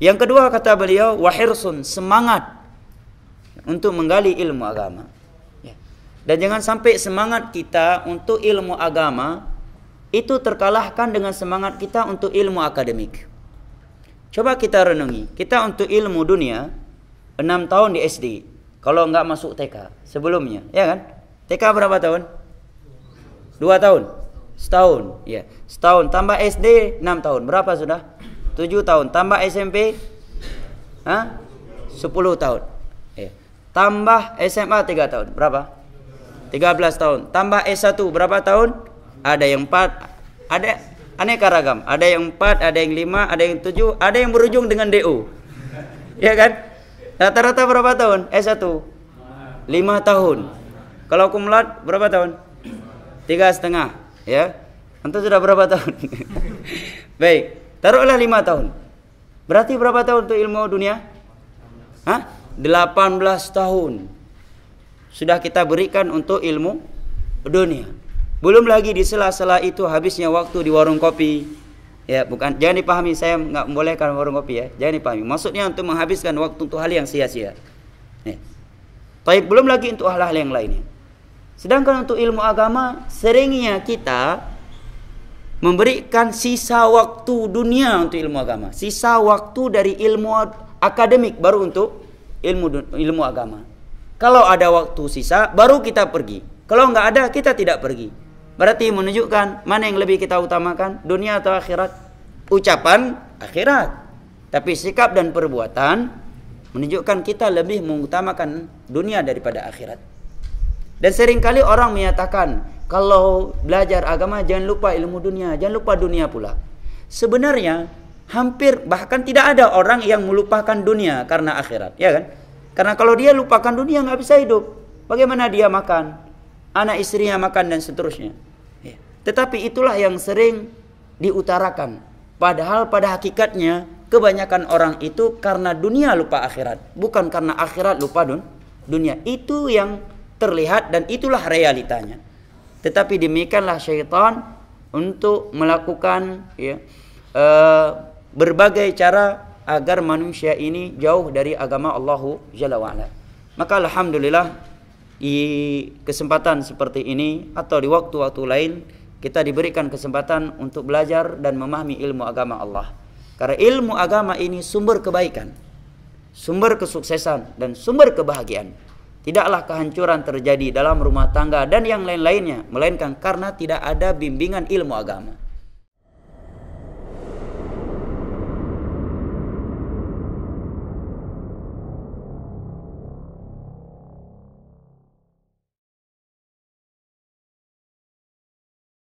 Yang kedua kata beliau, wahirsun, semangat untuk menggali ilmu agama. Ya. Dan jangan sampai semangat kita untuk ilmu agama itu terkalahkan dengan semangat kita untuk ilmu akademik. Coba kita renungi, kita untuk ilmu dunia 6 tahun di SD, kalau enggak masuk TK sebelumnya, ya kan? TK berapa tahun? 2 tahun, setahun, ya. Setahun tambah SD 6 tahun, berapa sudah? 7 tahun, tambah SMP 10 tahun, ya. Tambah SMA 3 tahun, berapa? 13 tahun, tambah S1 berapa tahun? Ada yang 4, ada aneka ragam, ada yang 4, ada yang 5, ada yang 7, ada yang berujung dengan DO, ya kan? Rata-rata berapa tahun? S1 5 tahun. Kalau kumulat berapa tahun? 3,5, ya. Antum sudah berapa tahun? Baik, taruhlah 5 tahun. Berarti berapa tahun untuk ilmu dunia? 18 tahun sudah kita berikan untuk ilmu dunia. Belum lagi di sela-sela itu habisnya waktu di warung kopi. Ya, bukan, jangan dipahami saya nggak membolehkan warung kopi, ya. Jangan dipahami. Maksudnya untuk menghabiskan waktu untuk hal yang sia-sia. Ya. Tapi belum lagi untuk hal-hal yang lainnya. Sedangkan untuk ilmu agama seringnya kita memberikan sisa waktu dunia untuk ilmu agama, sisa waktu dari ilmu akademik baru untuk ilmu agama. Kalau ada waktu sisa baru kita pergi. Kalau nggak ada kita tidak pergi. Berarti menunjukkan mana yang lebih kita utamakan, dunia atau akhirat? Ucapan akhirat, tapi sikap dan perbuatan menunjukkan kita lebih mengutamakan dunia daripada akhirat. Dan seringkali orang menyatakan kalau belajar agama jangan lupa ilmu dunia, jangan lupa dunia pula. Sebenarnya hampir bahkan tidak ada orang yang melupakan dunia karena akhirat, ya kan? Karena kalau dia lupakan dunia nggak bisa hidup. Bagaimana dia makan, anak istrinya makan dan seterusnya. Ya. Tetapi itulah yang sering diutarakan. Padahal pada hakikatnya kebanyakan orang itu karena dunia lupa akhirat, bukan karena akhirat lupa dunia. Itu yang terlihat dan itulah realitanya. Tetapi demikianlah syaitan untuk melakukan, ya, berbagai cara agar manusia ini jauh dari agama Allah Jalla wa'ala. Maka alhamdulillah di kesempatan seperti ini atau di waktu-waktu lain kita diberikan kesempatan untuk belajar dan memahami ilmu agama Allah. Karena ilmu agama ini sumber kebaikan, sumber kesuksesan dan sumber kebahagiaan. Tidaklah kehancuran terjadi dalam rumah tangga dan yang lain-lainnya, melainkan karena tidak ada bimbingan ilmu agama.